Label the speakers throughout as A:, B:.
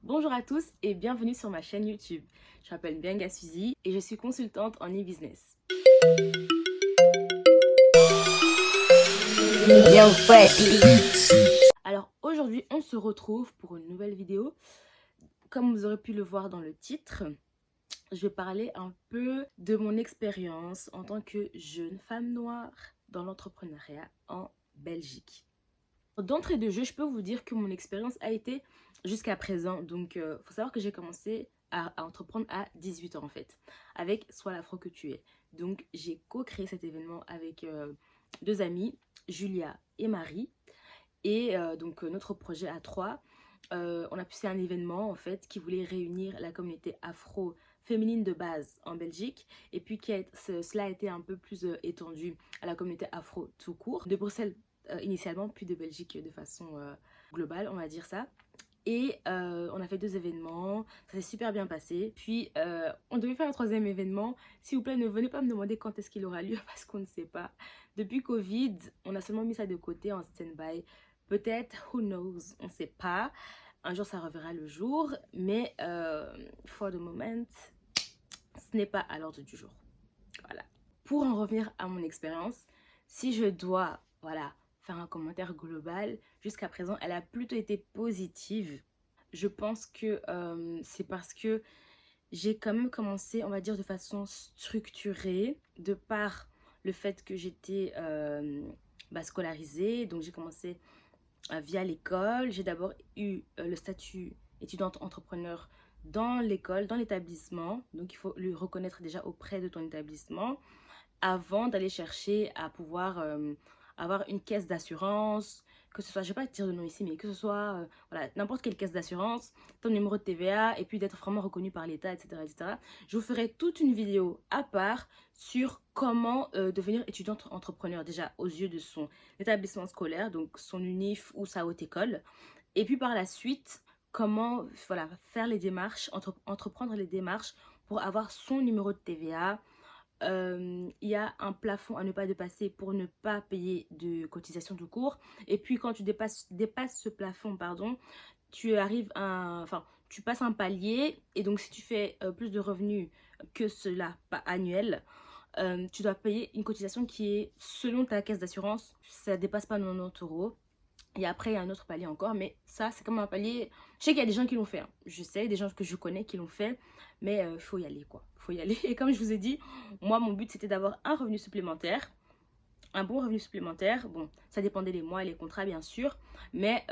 A: Bonjour à tous et bienvenue sur ma chaîne YouTube. Je m'appelle Bienga Suzy et je suis consultante en e-business. Alors aujourd'hui, on se retrouve pour une nouvelle vidéo. Comme vous aurez pu le voir dans le titre, je vais parler un peu de mon expérience en tant que jeune femme noire dans l'entrepreneuriat en Belgique. D'entrée de jeu, je peux vous dire que mon expérience a été jusqu'à présent. Donc, faut savoir que j'ai commencé à entreprendre à 18 ans en fait, avec Sois l'Afro que tu es. Donc, j'ai co-créé cet événement avec deux amies, Julia et Marie. Et notre projet à trois, on a pu faire un événement en fait qui voulait réunir la communauté afro féminine de base en Belgique et puis cela a été un peu plus étendu à la communauté afro tout court, de Bruxelles initialement, puis de Belgique de façon globale, on va dire ça. Et on a fait deux événements, ça s'est super bien passé. Puis on devait faire un troisième événement. S'il vous plaît, ne venez pas me demander quand est-ce qu'il aura lieu parce qu'on ne sait pas. Depuis Covid, on a seulement mis ça de côté en stand-by. Peut-être, who knows, on ne sait pas. Un jour, ça reverra le jour. Mais for the moment, ce n'est pas à l'ordre du jour. Voilà. Pour en revenir à mon expérience, si je dois, voilà, faire un commentaire global, jusqu'à présent, elle a plutôt été positive. Je pense que c'est parce que j'ai quand même commencé, on va dire, de façon structurée, de par le fait que j'étais scolarisée. Donc, j'ai commencé via l'école. J'ai d'abord eu le statut étudiante entrepreneur dans l'école, dans l'établissement. Donc, il faut le reconnaître déjà auprès de ton établissement avant d'aller chercher à pouvoir avoir une caisse d'assurance, que ce soit, je ne vais pas te dire de nom ici, mais que ce soit voilà, n'importe quelle caisse d'assurance, ton numéro de TVA, et puis d'être vraiment reconnu par l'État, etc., etc. Je vous ferai toute une vidéo à part sur comment devenir étudiante entrepreneur, déjà aux yeux de son établissement scolaire, donc son UNIF ou sa haute école. Et puis par la suite, comment voilà, faire les démarches, entreprendre les démarches pour avoir son numéro de TVA. Il y a un plafond à ne pas dépasser pour ne pas payer de cotisation de cours. Et puis quand tu dépasses ce plafond, pardon, tu arrives à, enfin, tu passes un palier. Et donc si tu fais plus de revenus que cela, pas annuel, tu dois payer une cotisation qui est selon ta caisse d'assurance, ça ne dépasse pas 90 euros. Et après, il y a un autre palier encore, mais ça, c'est comme un palier. Je sais qu'il y a des gens qui l'ont fait, hein. Je sais, des gens que je connais qui l'ont fait, mais il faut y aller, quoi. Il faut y aller. Et comme je vous ai dit, moi, mon but, c'était d'avoir un revenu supplémentaire, un bon revenu supplémentaire. Bon, ça dépendait des mois et les contrats, bien sûr, mais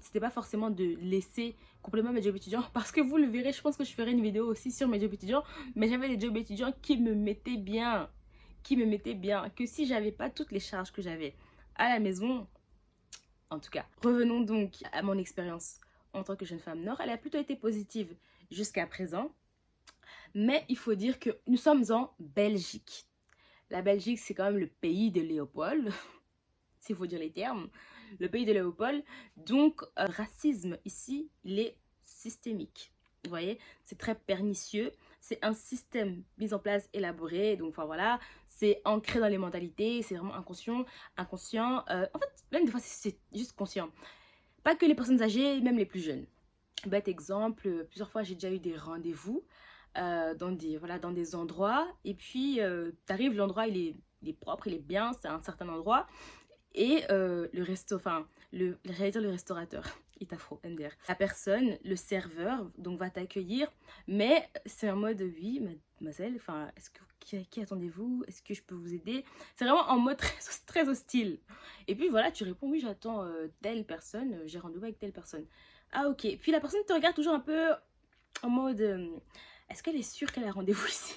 A: c'était pas forcément de laisser complètement mes jobs étudiants, parce que vous le verrez, je pense que je ferai une vidéo aussi sur mes jobs étudiants, mais j'avais des jobs étudiants qui me mettaient bien, que si j'avais pas toutes les charges que j'avais à la maison. En tout cas, revenons donc à mon expérience en tant que jeune femme noire. Elle a plutôt été positive jusqu'à présent. Mais il faut dire que nous sommes en Belgique. La Belgique, c'est quand même le pays de Léopold, s'il faut dire les termes. Le pays de Léopold. Donc, racisme ici, il est systémique. Vous voyez, c'est très pernicieux. C'est un système mis en place, élaboré. Donc, enfin voilà, c'est ancré dans les mentalités. C'est vraiment inconscient. En fait, même des fois, c'est juste conscient. Pas que les personnes âgées, même les plus jeunes. Bête exemple, plusieurs fois, j'ai déjà eu des rendez-vous dans des endroits. Et puis, t'arrives, l'endroit, il est propre, il est bien, c'est un certain endroit. Et j'allais dire le restaurateur, Itafro, MDR. La personne, le serveur, donc va t'accueillir, mais c'est en mode, oui, mademoiselle, enfin, qui attendez-vous? Est-ce que je peux vous aider? C'est vraiment en mode très hostile. Et puis voilà, tu réponds, oui, j'attends telle personne, j'ai rendez-vous avec telle personne. Ah, ok. Puis la personne te regarde toujours un peu en mode, est-ce qu'elle est sûre qu'elle a rendez-vous ici?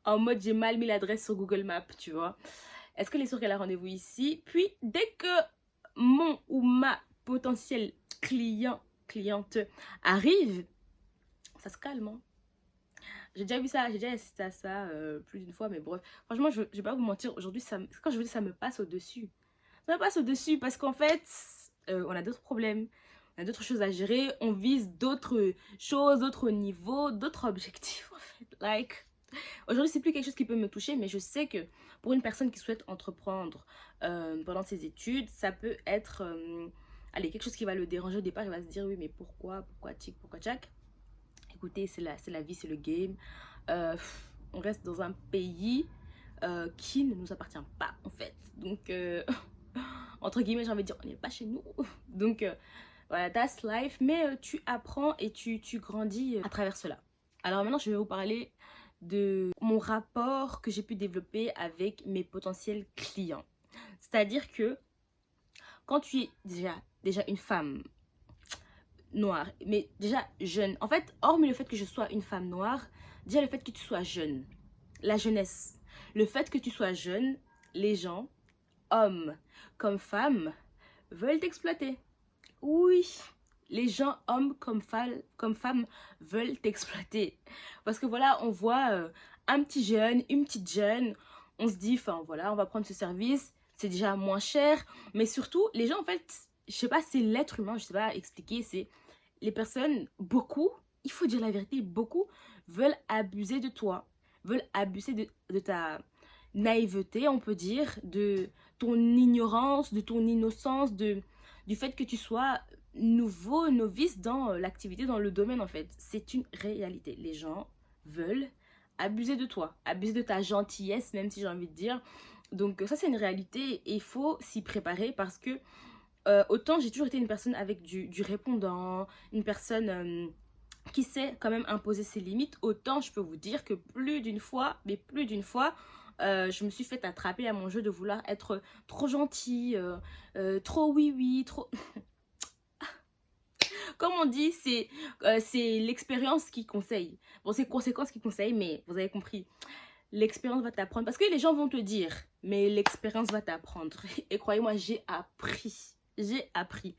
A: En mode, j'ai mal mis l'adresse sur Google Maps, tu vois. Est-ce qu'elle est sûre qu'elle a rendez-vous ici? Puis, dès que mon ou ma potentielle cliente arrive, ça se calme, hein. J'ai déjà vu ça, j'ai déjà assisté à ça plus d'une fois, mais bref. Franchement, je vais pas vous mentir, aujourd'hui, quand je vous dis ça me passe au-dessus. Ça me passe au-dessus parce qu'en fait, on a d'autres problèmes. On a d'autres choses à gérer. On vise d'autres choses, d'autres niveaux, d'autres objectifs, en fait. Aujourd'hui, c'est plus quelque chose qui peut me toucher, mais je sais que pour une personne qui souhaite entreprendre pendant ses études, ça peut être allez, quelque chose qui va le déranger au départ, il va se dire oui mais pourquoi tic, pourquoi tchac. Écoutez, c'est la vie, c'est le game. On reste dans un pays qui ne nous appartient pas en fait. Donc entre guillemets, j'ai envie de dire, on n'est pas chez nous. Donc voilà, that's life. Mais tu apprends et tu grandis à travers cela. Alors maintenant, je vais vous parler de mon rapport que j'ai pu développer avec mes potentiels clients. C'est-à-dire que quand tu es déjà une femme noire, mais déjà jeune, en fait, hormis le fait que je sois une femme noire, déjà le fait que tu sois jeune, la jeunesse, le fait que tu sois jeune, les gens, hommes comme femmes, veulent t'exploiter. Oui, les gens, hommes comme femmes, veulent t'exploiter. Parce que voilà, on voit un petit jeune, une petite jeune, on se dit, enfin voilà, on va prendre ce service, c'est déjà moins cher. Mais surtout, les gens, en fait, je sais pas, c'est l'être humain, je sais pas expliquer, c'est les personnes, beaucoup, il faut dire la vérité, beaucoup veulent abuser de toi, veulent abuser de ta naïveté, on peut dire, de ton ignorance, de ton innocence, du fait que tu sois nouveau, novice dans l'activité, dans le domaine en fait. C'est une réalité. Les gens veulent abuser de toi, abuser de ta gentillesse, même si j'ai envie de dire. Donc ça c'est une réalité et il faut s'y préparer parce que autant j'ai toujours été une personne avec du répondant, une personne qui sait quand même imposer ses limites, autant je peux vous dire que plus d'une fois, mais plus d'une fois, je me suis fait attraper à mon jeu de vouloir être trop gentille, trop oui, trop... Comme on dit, c'est l'expérience qui conseille. Bon, c'est conséquences qui conseille, mais vous avez compris. L'expérience va t'apprendre. Parce que les gens vont te dire, mais l'expérience va t'apprendre. Et croyez-moi, j'ai appris. J'ai appris.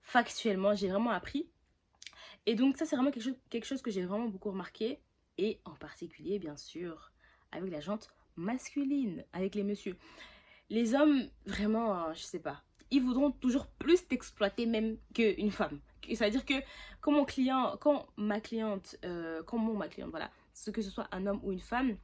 A: Factuellement, j'ai vraiment appris. Et donc ça, c'est vraiment quelque chose que j'ai vraiment beaucoup remarqué. Et en particulier, bien sûr, avec la jante masculine, avec les messieurs. Les hommes, vraiment, je sais pas, ils voudront toujours plus t'exploiter même qu'une femme. C'est-à-dire que quand mon client, ma cliente, voilà, ce que ce soit un homme ou une femme,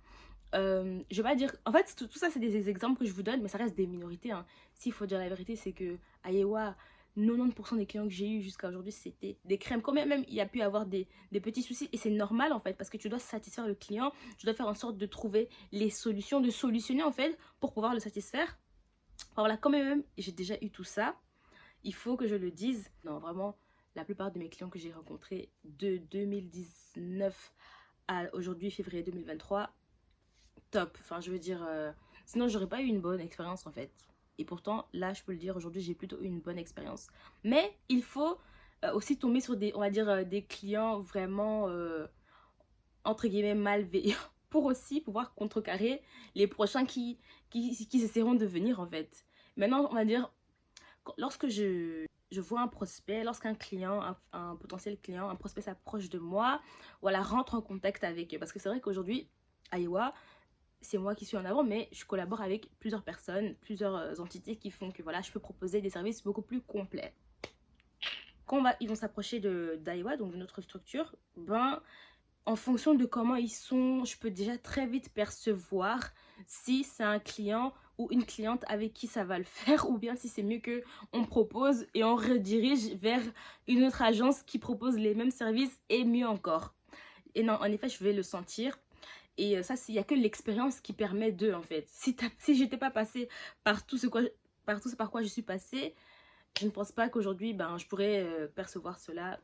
A: je vais pas dire... En fait, tout ça, c'est des exemples que je vous donne, mais ça reste des minorités. Hein. S'il faut dire la vérité, c'est que, Ayewa, 90% des clients que j'ai eu jusqu'à aujourd'hui, c'était des crèmes. Quand même, il y a pu avoir des petits soucis. Et c'est normal, en fait, parce que tu dois satisfaire le client. Tu dois faire en sorte de trouver les solutions, de solutionner, en fait, pour pouvoir le satisfaire. Enfin, voilà, quand même, j'ai déjà eu tout ça. Il faut que je le dise. Non, vraiment, la plupart de mes clients que j'ai rencontrés de 2019 à aujourd'hui, février 2023, top. Enfin, je veux dire, sinon, j'aurais pas eu une bonne expérience, en fait. Et pourtant, là, je peux le dire, aujourd'hui, j'ai plutôt eu une bonne expérience. Mais il faut aussi tomber sur des, on va dire, des clients vraiment, entre guillemets, malveillants pour aussi pouvoir contrecarrer les prochains qui essaieront de venir, en fait. Maintenant, on va dire, lorsque je vois un prospect, lorsqu'un client, un potentiel client, un prospect s'approche de moi, voilà, rentre en contact avec eux. Parce que c'est vrai qu'aujourd'hui, Ayewa, c'est moi qui suis en avant, mais je collabore avec plusieurs personnes, plusieurs entités qui font que voilà, je peux proposer des services beaucoup plus complets. Quand ils vont s'approcher d'Ayewa, donc de notre structure, ben, en fonction de comment ils sont, je peux déjà très vite percevoir si c'est un client ou une cliente avec qui ça va le faire, ou bien si c'est mieux qu'on propose et on redirige vers une autre agence qui propose les mêmes services et mieux encore. Et non, en effet, je vais le sentir. Et ça, il n'y a que l'expérience qui permet d'eux, en fait. Si je n'étais pas passée par tout ce par quoi je suis passée, je ne pense pas qu'aujourd'hui, ben, je pourrais percevoir cela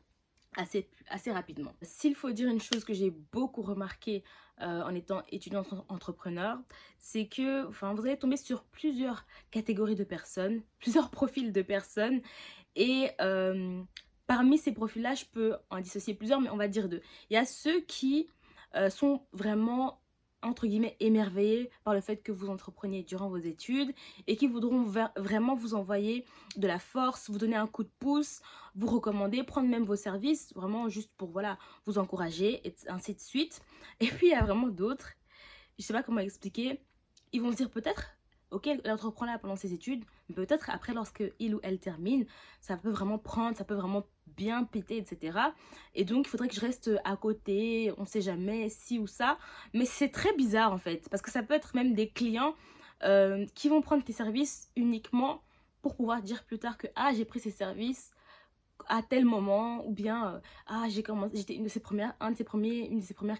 A: assez rapidement. S'il faut dire une chose que j'ai beaucoup remarqué en étant étudiante entrepreneur, c'est que vous allez tomber sur plusieurs catégories de personnes, plusieurs profils de personnes. Et parmi ces profils-là, je peux en dissocier plusieurs, mais on va dire deux. Il y a ceux qui sont vraiment, entre guillemets, émerveillés par le fait que vous entrepreniez durant vos études et qui voudront vraiment vous envoyer de la force, vous donner un coup de pouce, vous recommander, prendre même vos services, vraiment juste pour, voilà, vous encourager, et ainsi de suite. Et puis, il y a vraiment d'autres, je sais pas comment expliquer, ils vont se dire peut-être, ok, elle entreprend là pendant ses études, mais peut-être après, lorsque il ou elle termine, ça peut vraiment prendre, ça peut vraiment bien péter, etc. Et donc, il faudrait que je reste à côté, on sait jamais, ci ou ça. Mais c'est très bizarre, en fait, parce que ça peut être même des clients qui vont prendre tes services uniquement pour pouvoir dire plus tard que ah, j'ai pris ces services à tel moment, ou bien ah, j'ai commencé, j'étais une de ses premières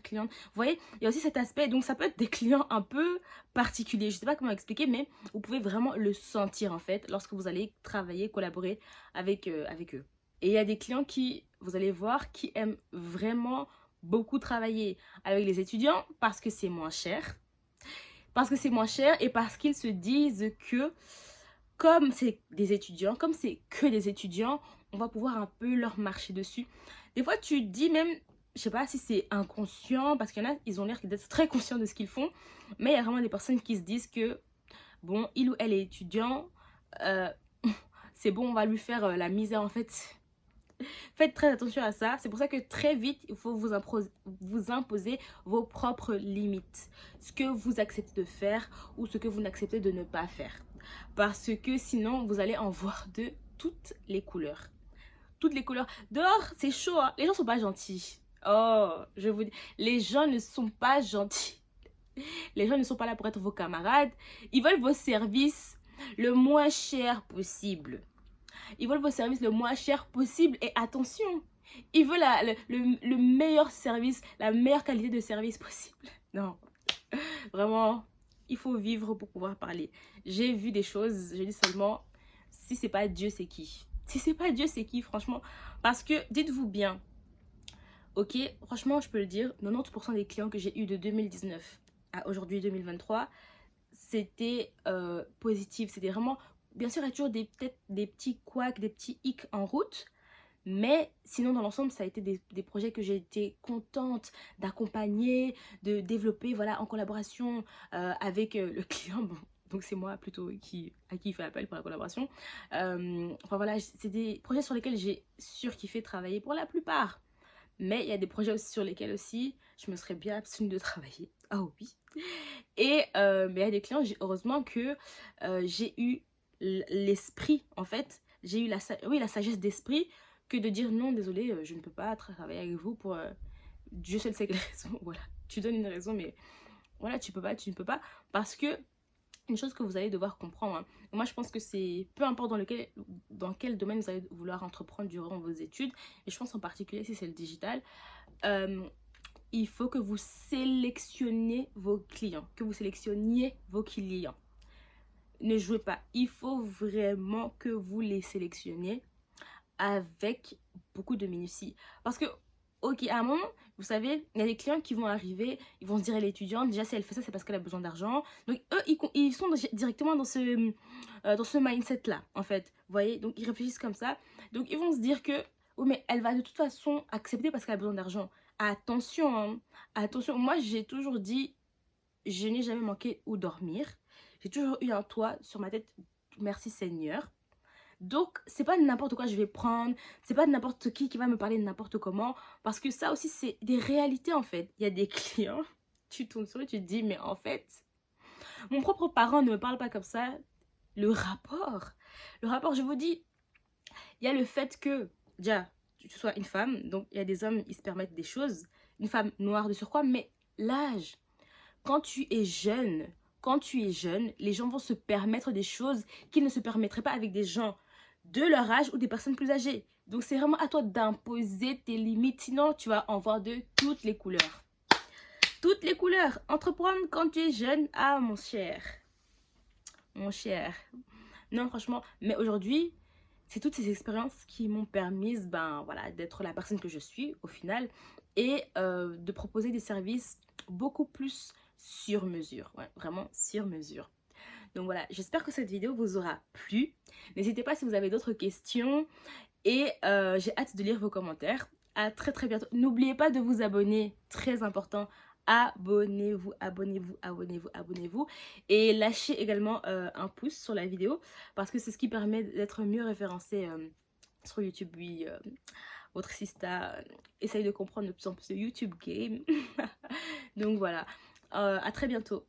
A: clientes. Vous voyez, il y a aussi cet aspect. Donc ça peut être des clients un peu particuliers, je sais pas comment expliquer, mais vous pouvez vraiment le sentir en fait lorsque vous allez travailler, collaborer avec eux. Et il y a des clients qui, vous allez voir, qui aiment vraiment beaucoup travailler avec les étudiants parce que c'est moins cher. Parce que c'est moins cher et parce qu'ils se disent que comme c'est des étudiants, comme c'est que des étudiants, on va pouvoir un peu leur marcher dessus. Des fois, tu dis même, je sais pas si c'est inconscient, parce qu'il y en a, ils ont l'air d'être très conscients de ce qu'ils font, mais il y a vraiment des personnes qui se disent que, bon, il ou elle est étudiant, euh, c'est bon, on va lui faire la misère en fait. Faites très attention à ça. C'est pour ça que très vite, il faut vous imposer vos propres limites. Ce que vous acceptez de faire ou ce que vous n'acceptez de ne pas faire. Parce que sinon, vous allez en voir de toutes les couleurs. Toutes les couleurs. Dehors, c'est chaud, hein. Les gens ne sont pas gentils. Oh, je vous dis, les gens ne sont pas gentils. Les gens ne sont pas là pour être vos camarades. Ils veulent vos services le moins cher possible. Ils veulent vos services le moins cher possible. Et attention, ils veulent le meilleur service, la meilleure qualité de service possible. Non, vraiment, il faut vivre pour pouvoir parler. J'ai vu des choses, je dis seulement, si c'est pas Dieu, c'est qui? Si c'est pas Dieu, c'est qui, franchement? Parce que, dites-vous bien, ok, franchement, je peux le dire, 90% des clients que j'ai eu de 2019 à aujourd'hui 2023, c'était positif. C'était vraiment, bien sûr, il y a toujours peut-être des petits couacs, des petits hicks en route. Mais sinon, dans l'ensemble, ça a été des projets que j'ai été contente d'accompagner, de développer, voilà, en collaboration avec le client. Bon, donc c'est moi plutôt à qui il fait appel pour la collaboration. Enfin voilà, c'est des projets sur lesquels j'ai surkiffé travailler pour la plupart. Mais il y a des projets aussi sur lesquels aussi je me serais bien abstenue de travailler. Ah oui. Et mais il y a des clients, heureusement que j'ai eu l'esprit, en fait. J'ai eu la sagesse d'esprit que de dire non, désolé, je ne peux pas travailler avec vous pour... Dieu seul sait quelle raison. Voilà, tu donnes une raison, mais voilà, tu peux pas, tu ne peux pas. Parce que, une chose que vous allez devoir comprendre, hein, moi je pense que c'est, peu importe dans quel domaine vous allez vouloir entreprendre durant vos études, et je pense en particulier si c'est le digital, il faut que vous sélectionnez vos clients, que vous sélectionniez vos clients. Ne jouez pas, il faut vraiment que vous les sélectionniez avec beaucoup de minutie. Parce que, ok, à un moment, vous savez, il y a des clients qui vont arriver, ils vont se dire, elle est étudiante, déjà si elle fait ça, c'est parce qu'elle a besoin d'argent. Donc eux, ils sont directement dans ce mindset-là, en fait. Vous voyez, donc ils réfléchissent comme ça. Donc ils vont se dire que, oh mais elle va de toute façon accepter parce qu'elle a besoin d'argent. Attention, hein, attention, moi j'ai toujours dit, je n'ai jamais manqué où dormir. J'ai toujours eu un toit sur ma tête, merci Seigneur. Donc, c'est pas n'importe quoi je vais prendre, c'est pas n'importe qui va me parler de n'importe comment, parce que ça aussi, c'est des réalités en fait. Il y a des clients, tu tournes sur eux, tu te dis, mais en fait, mon propre parent ne me parle pas comme ça. Le rapport, je vous dis, il y a le fait que, déjà, tu sois une femme, donc il y a des hommes, ils se permettent des choses, une femme noire de surcroît, mais l'âge, quand tu es jeune, les gens vont se permettre des choses qu'ils ne se permettraient pas avec des gens de leur âge ou des personnes plus âgées. Donc c'est vraiment à toi d'imposer tes limites, sinon tu vas en voir de toutes les couleurs. Toutes les couleurs. Entreprendre quand tu es jeune, ah mon cher. Mon cher. Non franchement, mais aujourd'hui, c'est toutes ces expériences qui m'ont permis ben, voilà, d'être la personne que je suis au final et de proposer des services beaucoup plus sur mesure. Ouais, vraiment sur mesure. Donc voilà, j'espère que cette vidéo vous aura plu. N'hésitez pas si vous avez d'autres questions et j'ai hâte de lire vos commentaires. À très très bientôt. N'oubliez pas de vous abonner, très important. Abonnez-vous, abonnez-vous, abonnez-vous, abonnez-vous. Et lâchez également un pouce sur la vidéo parce que c'est ce qui permet d'être mieux référencé sur YouTube. Oui, votre sista essaye de comprendre de plus en plus le YouTube game. Donc voilà, à très bientôt.